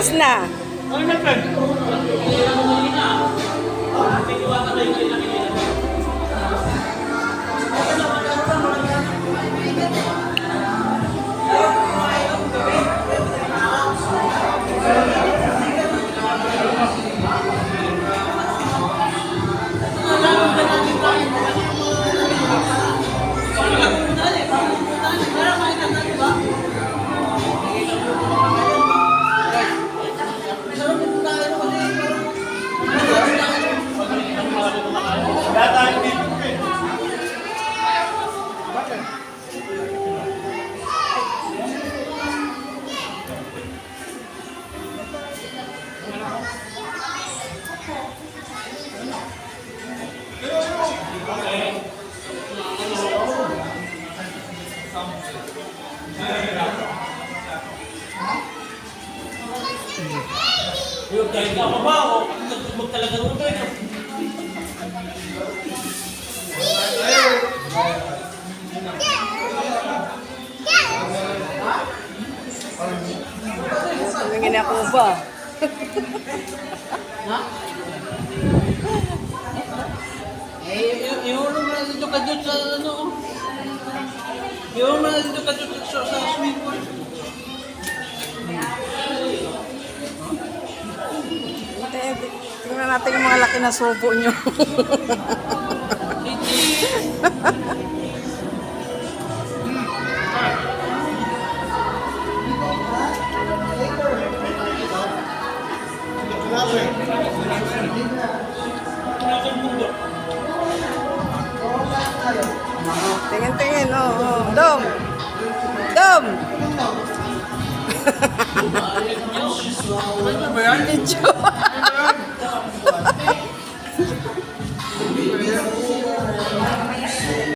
Tapos na. Yung dahil ka pa ba o magtalaga rin ito? Tumingin ako ba? Ha? Iulong mo na dito ka dito sa ano? Iulong mo na dito ka dito sa swimming pool. Tingnan natin yung mga laki na subo nyo. Tingin-tingin, oh. Dom! Dom! Ano ba yan? Medyo.